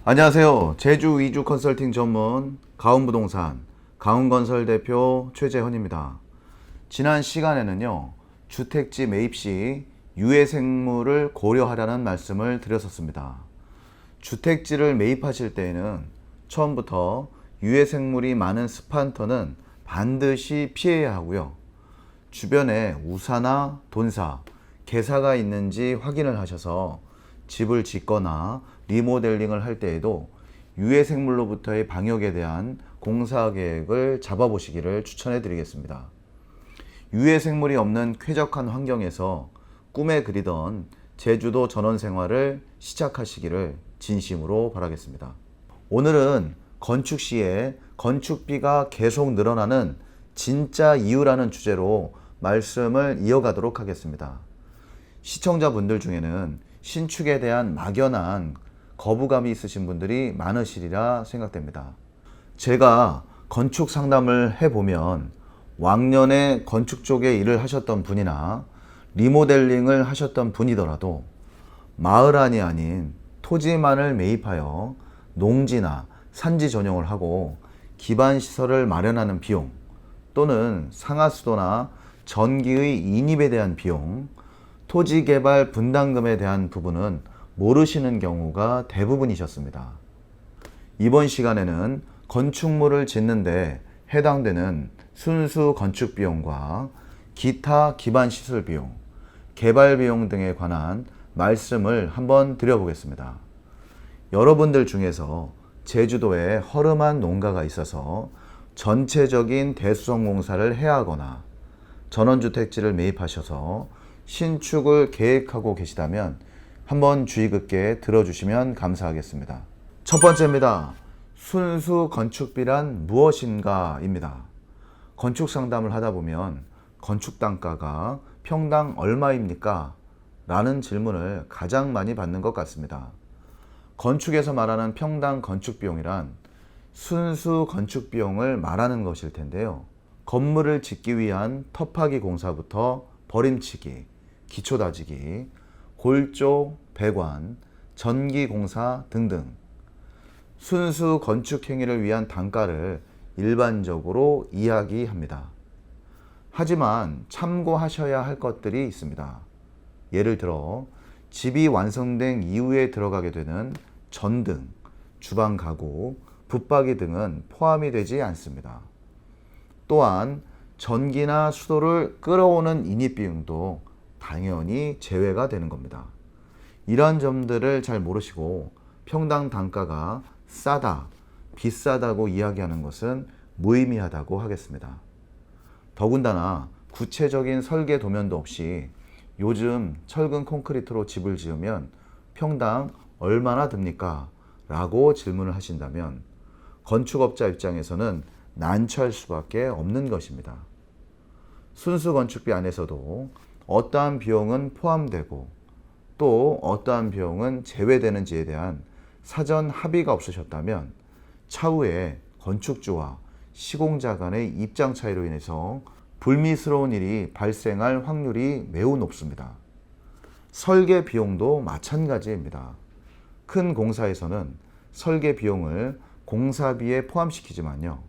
안녕하세요. 제주 이주 컨설팅 전문 가운부동산 가운건설 대표 최재헌입니다. 지난 시간에는요, 주택지 매입 시 유해 생물을 고려하라는 말씀을 드렸었습니다. 주택지를 매입하실 때에는 처음부터 유해 생물이 많은 스판터는 반드시 피해야 하고요. 주변에 우사나 돈사, 개사가 있는지 확인을 하셔서 집을 짓거나 리모델링을 할 때에도 유해 생물로부터의 방역에 대한 공사 계획을 잡아보시기를 추천해 드리겠습니다. 유해 생물이 없는 쾌적한 환경에서 꿈에 그리던 제주도 전원 생활을 시작하시기를 진심으로 바라겠습니다. 오늘은 건축 시에 건축비가 계속 늘어나는 진짜 이유라는 주제로 말씀을 이어가도록 하겠습니다. 시청자분들 중에는 신축에 대한 막연한 거부감이 있으신 분들이 많으시리라 생각됩니다. 제가 건축 상담을 해보면 왕년에 건축 쪽에 일을 하셨던 분이나 리모델링을 하셨던 분이더라도 마을 안이 아닌 토지만을 매입하여 농지나 산지 전용을 하고 기반 시설을 마련하는 비용, 또는 상하수도나 전기의 인입에 대한 비용, 토지 개발 분담금에 대한 부분은 모르시는 경우가 대부분이셨습니다. 이번 시간에는 건축물을 짓는데 해당되는 순수 건축 비용과 기타 기반 시설 비용, 개발 비용 등에 관한 말씀을 한번 드려보겠습니다. 여러분들 중에서 제주도에 허름한 농가가 있어서 전체적인 대수성 공사를 해야 하거나 전원주택지를 매입하셔서 신축을 계획하고 계시다면 한번 주의 깊게 들어주시면 감사하겠습니다. 첫 번째입니다. 순수 건축비란 무엇인가 입니다. 건축 상담을 하다 보면 건축 단가가 평당 얼마입니까? 라는 질문을 가장 많이 받는 것 같습니다. 건축에서 말하는 평당 건축 비용이란 순수 건축 비용을 말하는 것일 텐데요. 건물을 짓기 위한 터파기 공사부터 버림치기, 기초 다지기, 골조, 배관, 전기 공사 등등 순수 건축 행위를 위한 단가를 일반적으로 이야기합니다. 하지만 참고하셔야 할 것들이 있습니다. 예를 들어 집이 완성된 이후에 들어가게 되는 전등, 주방 가구, 붙박이 등은 포함이 되지 않습니다. 또한 전기나 수도를 끌어오는 인입 비용도 당연히 제외가 되는 겁니다. 이러한 점들을 잘 모르시고 평당 단가가 싸다, 비싸다고 이야기하는 것은 무의미하다고 하겠습니다. 더군다나 구체적인 설계 도면도 없이 요즘 철근 콘크리트로 집을 지으면 평당 얼마나 듭니까? 라고 질문을 하신다면 건축업자 입장에서는 난처할 수밖에 없는 것입니다. 순수 건축비 안에서도 어떠한 비용은 포함되고 또 어떠한 비용은 제외되는지에 대한 사전 합의가 없으셨다면 차후에 건축주와 시공자 간의 입장 차이로 인해서 불미스러운 일이 발생할 확률이 매우 높습니다. 설계 비용도 마찬가지입니다. 큰 공사에서는 설계 비용을 공사비에 포함시키지만요.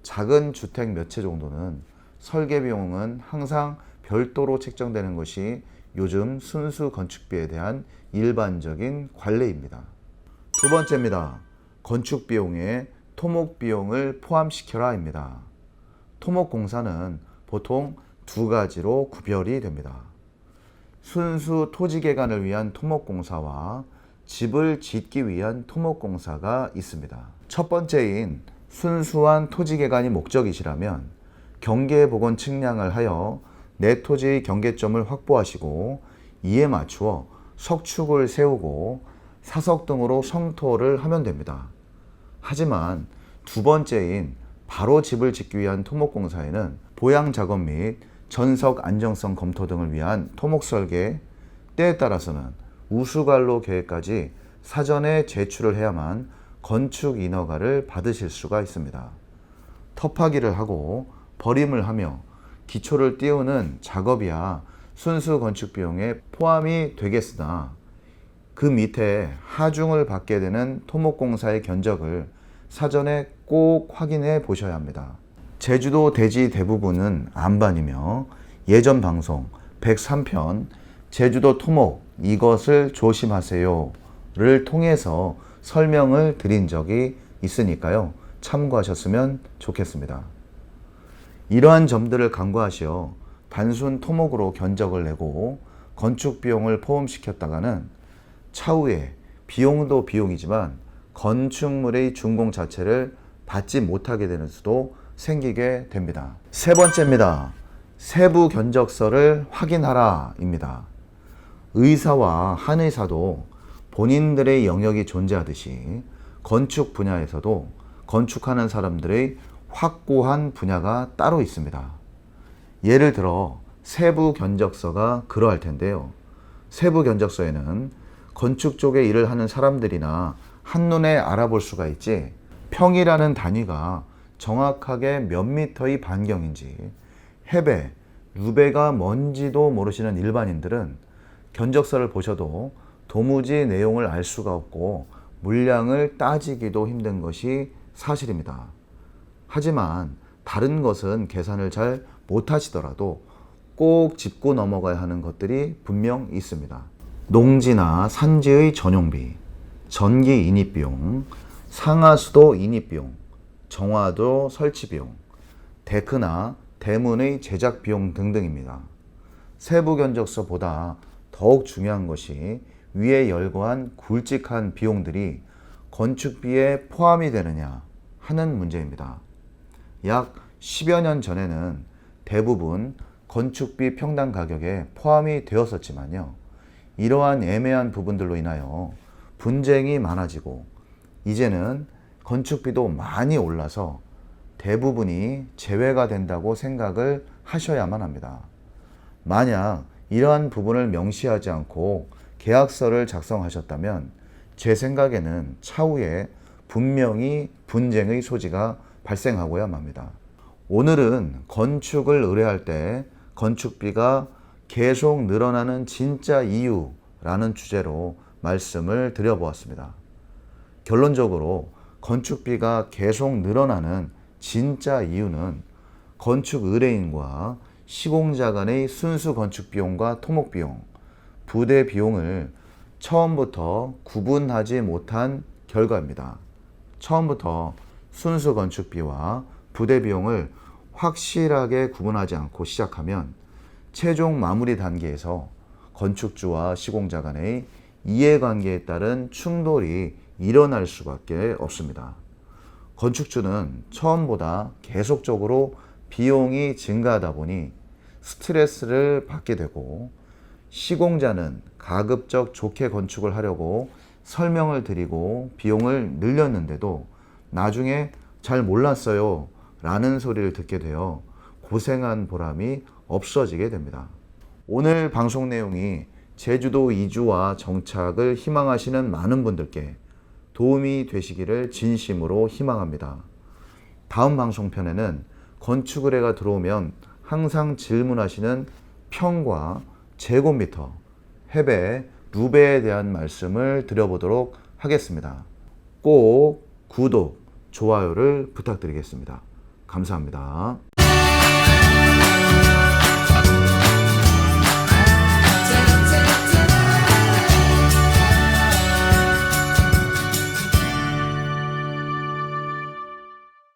작은 주택 몇 채 정도는 설계 비용은 항상 별도로 책정되는 것이 요즘 순수 건축비에 대한 일반적인 관례입니다. 두 번째입니다. 건축 비용에 토목 비용을 포함시켜라입니다. 토목 공사는 보통 두 가지로 구별이 됩니다. 순수 토지 개간을 위한 토목 공사와 집을 짓기 위한 토목 공사가 있습니다. 첫 번째인 순수한 토지 개간이 목적이시라면 경계복원 측량을 하여 내 토지의 경계점을 확보하시고 이에 맞추어 석축을 세우고 사석 등으로 성토를 하면 됩니다. 하지만 두 번째인 바로 집을 짓기 위한 토목공사에는 보양 작업 및 전석 안정성 검토 등을 위한 토목 설계, 때에 따라서는 우수관로 계획까지 사전에 제출을 해야만 건축 인허가를 받으실 수가 있습니다. 터파기를 하고 버림을 하며 기초를 띄우는 작업이야 순수 건축 비용에 포함이 되겠으나 그 밑에 하중을 받게 되는 토목공사의 견적을 사전에 꼭 확인해 보셔야 합니다. 제주도 대지 대부분은 안반이며 예전 방송 103편 제주도 토목 이것을 조심하세요를 통해서 설명을 드린 적이 있으니까요. 참고하셨으면 좋겠습니다. 이러한 점들을 간과하시어 단순 토목으로 견적을 내고 건축 비용을 포함시켰다가는 차후에 비용도 비용이지만 건축물의 준공 자체를 받지 못하게 되는 수도 생기게 됩니다. 세 번째입니다. 세부 견적서를 확인하라 입니다. 의사와 한의사도 본인들의 영역이 존재하듯이 건축 분야에서도 건축하는 사람들의 확고한 분야가 따로 있습니다. 예를 들어 세부 견적서가 그러할 텐데요. 세부 견적서에는 건축 쪽에 일을 하는 사람들이나 한눈에 알아볼 수가 있지, 평이라는 단위가 정확하게 몇 미터의 반경인지, 해배, 루배가 뭔지도 모르시는 일반인들은 견적서를 보셔도 도무지 내용을 알 수가 없고 물량을 따지기도 힘든 것이 사실입니다. 하지만 다른 것은 계산을 잘 못하시더라도 꼭 짚고 넘어가야 하는 것들이 분명 있습니다. 농지나 산지의 전용비, 전기 인입비용, 상하수도 인입비용, 정화도 설치비용, 데크나 대문의 제작비용 등등입니다. 세부 견적서보다 더욱 중요한 것이 위에 열거한 굵직한 비용들이 건축비에 포함이 되느냐 하는 문제입니다. 약 10여 년 전에는 대부분 건축비 평당 가격에 포함이 되었었지만요. 이러한 애매한 부분들로 인하여 분쟁이 많아지고 이제는 건축비도 많이 올라서 대부분이 제외가 된다고 생각을 하셔야만 합니다. 만약 이러한 부분을 명시하지 않고 계약서를 작성하셨다면 제 생각에는 차후에 분명히 분쟁의 소지가 발생하고야 맙니다. 오늘은 건축을 의뢰할 때 건축비가 계속 늘어나는 진짜 이유라는 주제로 말씀을 드려보았습니다. 결론적으로 건축비가 계속 늘어나는 진짜 이유는 건축 의뢰인과 시공자 간의 순수 건축 비용과 토목 비용, 부대 비용을 처음부터 구분하지 못한 결과입니다. 처음부터 순수 건축비와 부대 비용을 확실하게 구분하지 않고 시작하면 최종 마무리 단계에서 건축주와 시공자 간의 이해관계에 따른 충돌이 일어날 수밖에 없습니다. 건축주는 처음보다 계속적으로 비용이 증가하다 보니 스트레스를 받게 되고, 시공자는 가급적 좋게 건축을 하려고 설명을 드리고 비용을 늘렸는데도 나중에 잘 몰랐어요 라는 소리를 듣게 되어 고생한 보람이 없어지게 됩니다. 오늘 방송 내용이 제주도 이주와 정착을 희망하시는 많은 분들께 도움이 되시기를 진심으로 희망합니다. 다음 방송편에는 건축 의뢰가 들어오면 항상 질문하시는 평과 제곱미터, 해배, 루배에 대한 말씀을 드려보도록 하겠습니다. 꼭 구독, 좋아요를 부탁드리겠습니다. 감사합니다.